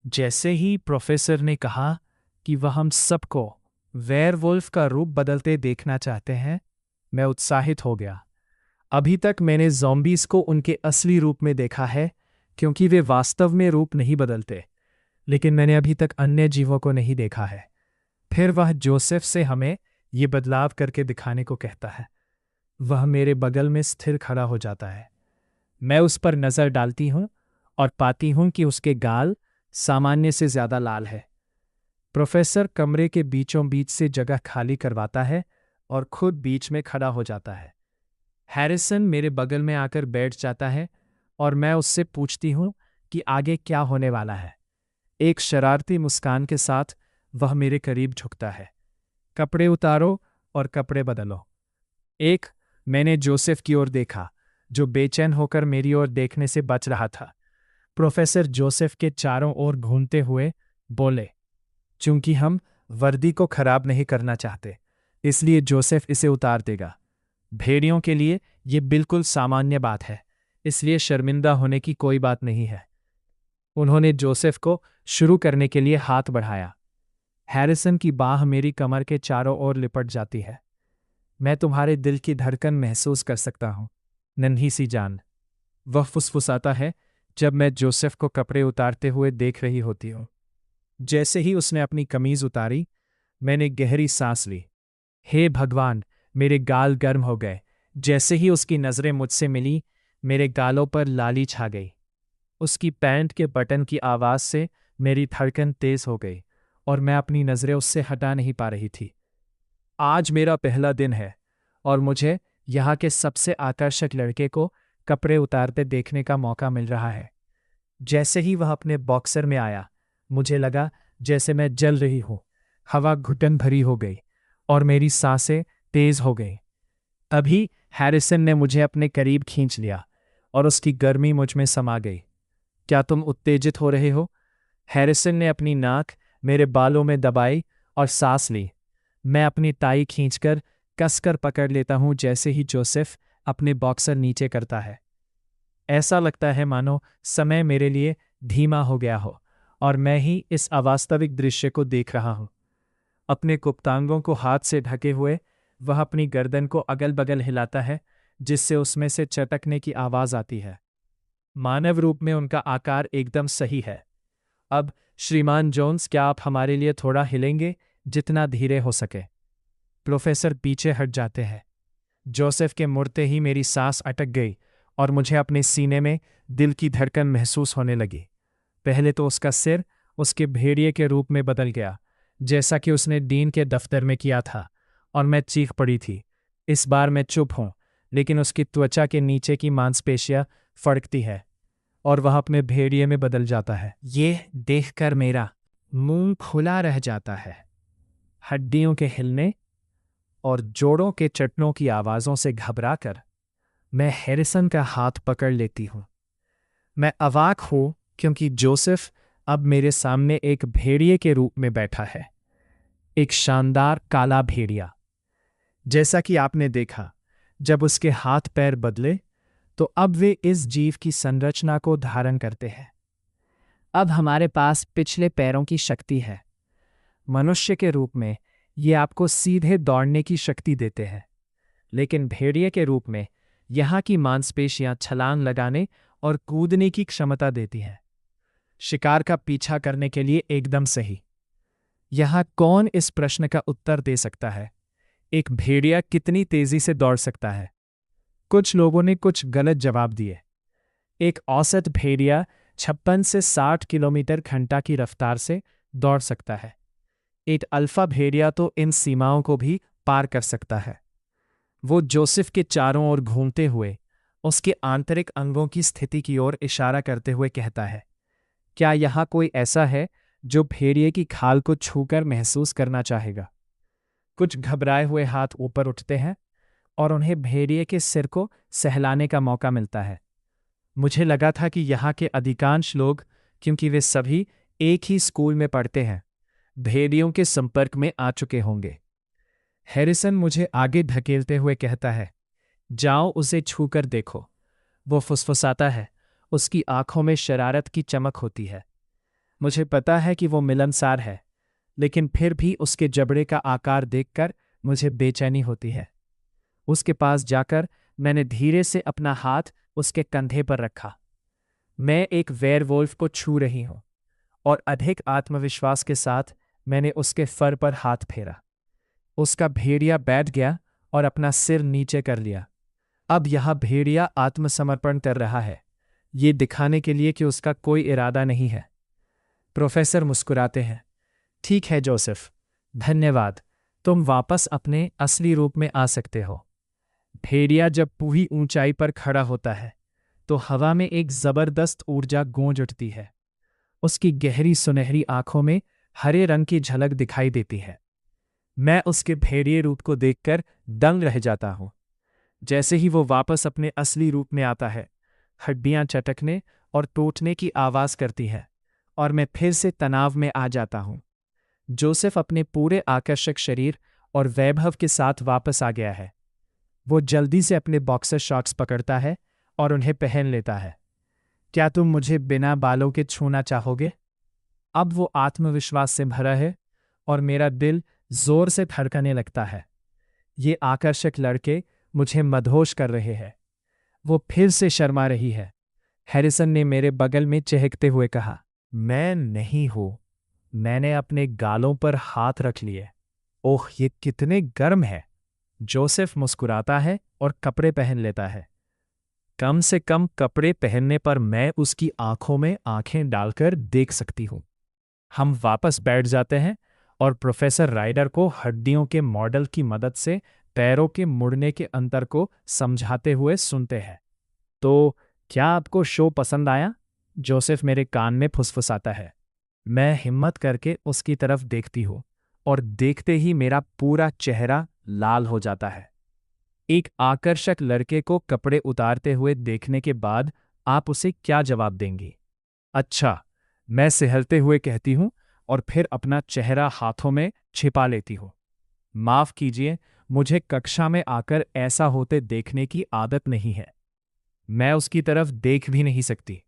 जैसे ही प्रोफेसर ने कहा कि वह हम सबको वेयरवुल्फ का रूप बदलते देखना चाहते हैं, मैं उत्साहित हो गया। अभी तक मैंने ज़ॉम्बीज़ को उनके असली रूप में देखा है, क्योंकि वे वास्तव में रूप नहीं बदलते, लेकिन मैंने अभी तक अन्य जीवों को नहीं देखा है। फिर वह जोसेफ से हमें ये बदलाव करके दिखाने को कहता है। वह मेरे बगल में स्थिर खड़ा हो जाता है। मैं उस पर नज़र डालती हूँ और पाती हूँ कि उसके गाल सामान्य से ज़्यादा लाल है। प्रोफेसर कमरे के बीचों बीच से जगह खाली करवाता है और खुद बीच में खड़ा हो जाता है। हैरिसन मेरे बगल में आकर बैठ जाता है और मैं उससे पूछती हूँ कि आगे क्या होने वाला है। एक शरारती मुस्कान के साथ वह मेरे करीब झुकता है। कपड़े उतारो और कपड़े बदलो। मैंने जोसेफ की ओर देखा, जो बेचैन होकर मेरी ओर देखने से बच रहा था। प्रोफेसर जोसेफ के चारों ओर घूमते हुए बोले, चूंकि हम वर्दी को खराब नहीं करना चाहते, इसलिए जोसेफ इसे उतार देगा। भेड़ियों के लिए ये बिल्कुल सामान्य बात है, इसलिए शर्मिंदा होने की कोई बात नहीं है। उन्होंने जोसेफ को शुरू करने के लिए हाथ बढ़ाया। हैरिसन की बाह मेरी कमर के चारों ओर लिपट जाती है। मैं तुम्हारे दिल की धड़कन महसूस कर सकता हूं, नन्ही सी जान, वह फुसफुसाता है जब मैं जोसेफ को कपड़े उतारते हुए देख रही होती हूं। जैसे ही उसने अपनी कमीज उतारी, मैंने गहरी सांस ली। हे भगवान, मेरे गाल गर्म हो गए। जैसे ही उसकी नज़रें मुझसे मिली, मेरे गालों पर लाली छा गई। उसकी पैंट के बटन की आवाज़ से मेरी धड़कन तेज हो गई और मैं अपनी नज़रें उससे हटा नहीं पा रही थी। आज मेरा पहला दिन है और मुझे यहाँ के सबसे आकर्षक लड़के को कपड़े उतारते देखने का मौका मिल रहा है। जैसे ही वह अपने बॉक्सर में आया, मुझे लगा जैसे मैं जल रही हूँ। हवा घुटन भरी हो गई और मेरी सांसें तेज हो गई। अभी हैरिसन ने मुझे अपने करीब खींच लिया और उसकी गर्मी मुझ में समा गई। क्या तुम उत्तेजित हो रहे हो? हैरिसन ने अपनी नाक मेरे बालों में दबाई और सांस ली। मैं अपनी टाई खींचकर कसकर पकड़ लेता हूं जैसे ही जोसेफ अपने बॉक्सर नीचे करता है। ऐसा लगता है मानो समय मेरे लिए धीमा हो गया हो और मैं ही इस अवास्तविक दृश्य को देख रहा हूं। अपने गुप्तांगों को हाथ से ढके हुए वह अपनी गर्दन को अगल बगल हिलाता है, जिससे उसमें से चटकने की आवाज आती है। मानव रूप में उनका आकार एकदम सही है। अब श्रीमान जोन्स, क्या आप हमारे लिए थोड़ा हिलेंगे, जितना धीरे हो सके? प्रोफेसर पीछे हट जाते हैं। जोसेफ के मुड़ते ही मेरी सांस अटक गई और मुझे अपने सीने में दिल की धड़कन महसूस होने लगी। पहले तो उसका सिर उसके भेड़िए के रूप में बदल गया, जैसा कि उसने डीन के दफ्तर में किया था, और मैं चीख पड़ी थी। इस बार मैं चुप हूं, लेकिन उसकी त्वचा के नीचे की मांसपेशियां फड़कती है और वह अपने भेड़िए में बदल जाता है। ये देखकर मेरा मुंह खुला रह जाता है। हड्डियों के हिलने और जोड़ों के चटनों की आवाज़ों से घबराकर मैं हैरिसन का हाथ पकड़ लेती हूँ। मैं अवाक हूँ क्योंकि जोसेफ अब मेरे सामने एक भेड़िए के रूप में बैठा है, एक शानदार काला भेड़िया। जैसा कि आपने देखा, जब उसके हाथ पैर बदले तो अब वे इस जीव की संरचना को धारण करते हैं। अब हमारे पास पिछले पैरों की शक्ति है। मनुष्य के रूप में ये आपको सीधे दौड़ने की शक्ति देते हैं, लेकिन भेड़िए के रूप में यहाँ की मांसपेशियां छलांग लगाने और कूदने की क्षमता देती हैं। शिकार का पीछा करने के लिए एकदम सही। यहाँ कौन इस प्रश्न का उत्तर दे सकता है? एक भेड़िया कितनी तेजी से दौड़ सकता है? कुछ लोगों ने कुछ गलत जवाब दिए। एक औसत भेड़िया 56 से 60 किलोमीटर घंटा की रफ्तार से दौड़ सकता है। एक अल्फा भेड़िया तो इन सीमाओं को भी पार कर सकता है। वो जोसेफ के चारों ओर घूमते हुए उसके आंतरिक अंगों की स्थिति की ओर इशारा करते हुए कहता है, क्या यहाँ कोई ऐसा है जो भेड़िए की खाल को छूकर महसूस करना चाहेगा? कुछ घबराए हुए हाथ ऊपर उठते हैं और उन्हें भेड़िए के सिर को सहलाने का मौका मिलता है। मुझे लगा था कि यहाँ के अधिकांश लोग, क्योंकि वे सभी एक ही स्कूल में पढ़ते हैं, भेड़ियों के संपर्क में आ चुके होंगे। हैरिसन मुझे आगे धकेलते हुए कहता है, जाओ उसे छूकर देखो। वो फुसफुसाता है, उसकी आंखों में शरारत की चमक होती है। मुझे पता है कि वो मिलनसार है, लेकिन फिर भी उसके जबड़े का आकार देखकर मुझे बेचैनी होती है। उसके पास जाकर मैंने धीरे से अपना हाथ उसके कंधे पर रखा। मैं एक वेयरवुल्फ को छू रही हूं और अधिक आत्मविश्वास के साथ मैंने उसके फर पर हाथ फेरा। उसका भेड़िया बैठ गया और अपना सिर नीचे कर लिया। अब यह भेड़िया आत्मसमर्पण कर रहा है, ये दिखाने के लिए कि उसका कोई इरादा नहीं है। प्रोफेसर मुस्कुराते हैं। ठीक है जोसेफ, धन्यवाद। तुम वापस अपने असली रूप में आ सकते हो। भेड़िया जब पूरी ऊंचाई पर खड़ा होता है तो हवा में एक जबरदस्त ऊर्जा गूंज उठती है। उसकी गहरी सुनहरी आंखों में हरे रंग की झलक दिखाई देती है। मैं उसके भेड़िए रूप को देखकर दंग रह जाता हूं। जैसे ही वो वापस अपने असली रूप में आता है, हड्डियां चटकने और टूटने की आवाज करती है और मैं फिर से तनाव में आ जाता हूं। जोसेफ अपने पूरे आकर्षक शरीर और वैभव के साथ वापस आ गया है। वो जल्दी से अपने बॉक्सर शॉर्ट्स पकड़ता है और उन्हें पहन लेता है। क्या तुम मुझे बिना बालों के छूना चाहोगे? अब वो आत्मविश्वास से भरा है और मेरा दिल जोर से धड़कने लगता है। ये आकर्षक लड़के मुझे मदहोश कर रहे हैं। वो फिर से शर्मा रही है। हैरिसन ने मेरे बगल में चहकते हुए कहा, मैं नहीं हूं। मैंने अपने गालों पर हाथ रख लिए। ओह, ये कितने गर्म है। जोसेफ मुस्कुराता है और कपड़े पहन लेता है। कम से कम कपड़े पहनने पर मैं उसकी आंखों में आंखें डालकर देख सकती हूं। हम वापस बैठ जाते हैं और प्रोफेसर राइडर को हड्डियों के मॉडल की मदद से पैरों के मुड़ने के अंतर को समझाते हुए सुनते हैं। तो क्या आपको शो पसंद आया? जोसेफ मेरे कान में फुसफुसाता है। मैं हिम्मत करके उसकी तरफ देखती हूँ और देखते ही मेरा पूरा चेहरा लाल हो जाता है। एक आकर्षक लड़के को कपड़े उतारते हुए देखने के बाद आप उसे क्या जवाब देंगी? अच्छा, मैं सहलते हुए कहती हूँ और फिर अपना चेहरा हाथों में छिपा लेती हूँ। माफ कीजिए, मुझे कक्षा में आकर ऐसा होते देखने की आदत नहीं है। मैं उसकी तरफ देख भी नहीं सकती।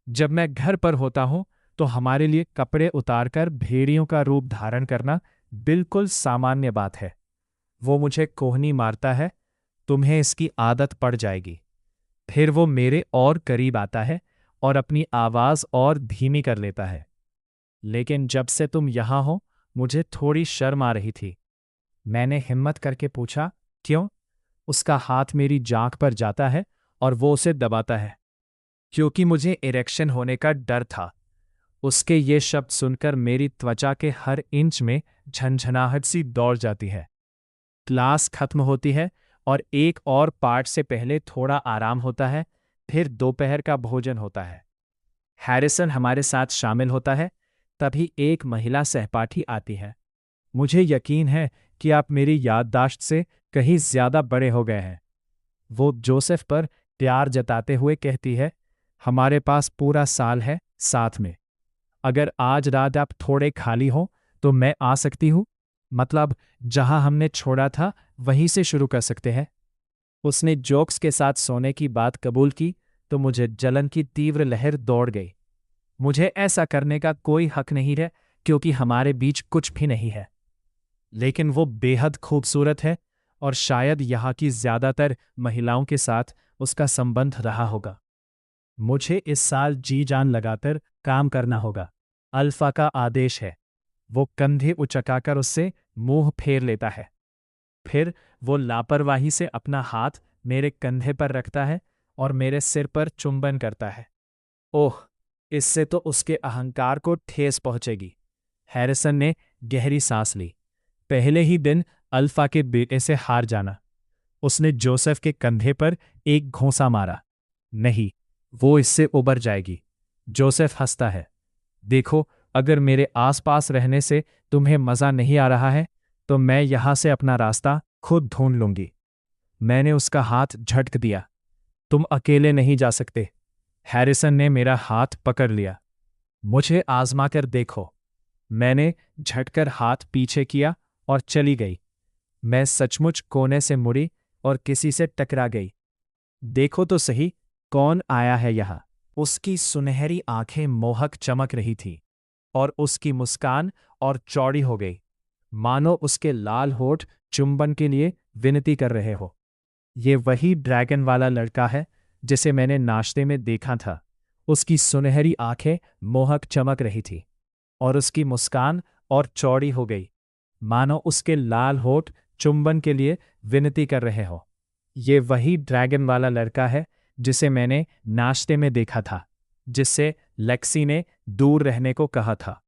जब मैं घर पर होता हूं तो हमारे लिए कपड़े उतारकर भेड़ियों का रूप धारण करना बिल्कुल सामान्य बात है। वो मुझे कोहनी मारता है, तुम्हें इसकी आदत पड़ जाएगी। फिर वो मेरे और करीब आता है और अपनी आवाज और धीमी कर लेता है। लेकिन जब से तुम यहां हो, मुझे थोड़ी शर्म आ रही थी। मैंने हिम्मत करके पूछा, क्यों? उसका हाथ मेरी जांघ पर जाता है और वो उसे दबाता है। क्योंकि मुझे इरेक्शन होने का डर था। उसके ये शब्द सुनकर मेरी त्वचा के हर इंच में झंझनाहट सी दौड़ जाती है। क्लास खत्म होती है और एक और पाठ से पहले थोड़ा आराम होता है, फिर दोपहर का भोजन होता है। हैरिसन हमारे साथ शामिल होता है, तभी एक महिला सहपाठी आती है। मुझे यकीन है कि आप मेरी याददाश्त से कहीं ज्यादा बड़े हो गए हैं। वो जोसेफ पर प्यार जताते हुए कहती है, हमारे पास पूरा साल है साथ में। अगर आज रात आप थोड़े खाली हो तो मैं आ सकती हूँ। मतलब जहां हमने छोड़ा था वहीं से शुरू कर सकते हैं। उसने जोक्स के साथ सोने की बात कबूल की तो मुझे जलन की तीव्र लहर दौड़ गई। मुझे ऐसा करने का कोई हक नहीं है क्योंकि हमारे बीच कुछ भी नहीं है। लेकिन वो बेहद खूबसूरत है और शायद यहाँ की ज्यादातर महिलाओं के साथ उसका संबंध रहा होगा। मुझे इस साल जी जान लगाकर काम करना होगा। अल्फा का आदेश है। वो कंधे उचकाकर उससे मुंह फेर लेता है। फिर वो लापरवाही से अपना हाथ मेरे कंधे पर रखता है और मेरे सिर पर चुंबन करता है। ओह, इससे तो उसके अहंकार को ठेस पहुंचेगी। हैरिसन ने गहरी सांस ली। पहले ही दिन अल्फा के बेटे से हार जाना। उसने जोसेफ के कंधे पर एक घोंसा मारा। नहीं, वो इससे उबर जाएगी। जोसेफ हंसता है। देखो, अगर मेरे आसपास रहने से तुम्हें मजा नहीं आ रहा है तो मैं यहां से अपना रास्ता खुद ढूंढ लूंगी। मैंने उसका हाथ झटक दिया। तुम अकेले नहीं जा सकते। हैरिसन ने मेरा हाथ पकड़ लिया। मुझे आजमा कर देखो। मैंने झटकर हाथ पीछे किया और चली गई। मैं सचमुच कोने से मुड़ी और किसी से टकरा गई। देखो तो सही, कौन आया है यहाँ? उसकी सुनहरी आंखें मोहक चमक रही थी। और उसकी मुस्कान और चौड़ी हो गई, मानो उसके लाल होठ चुंबन के लिए विनती कर रहे हो। ये वही ड्रैगन वाला लड़का है जिसे मैंने नाश्ते में देखा था। उसकी सुनहरी आंखें मोहक चमक रही थी और उसकी मुस्कान और चौड़ी हो गई, मानो उसके लाल होठ चुंबन के लिए विनती कर रहे हो। ये वही ड्रैगन वाला लड़का है जिसे मैंने नाश्ते में देखा था, जिससे लेक्सी ने दूर रहने को कहा था।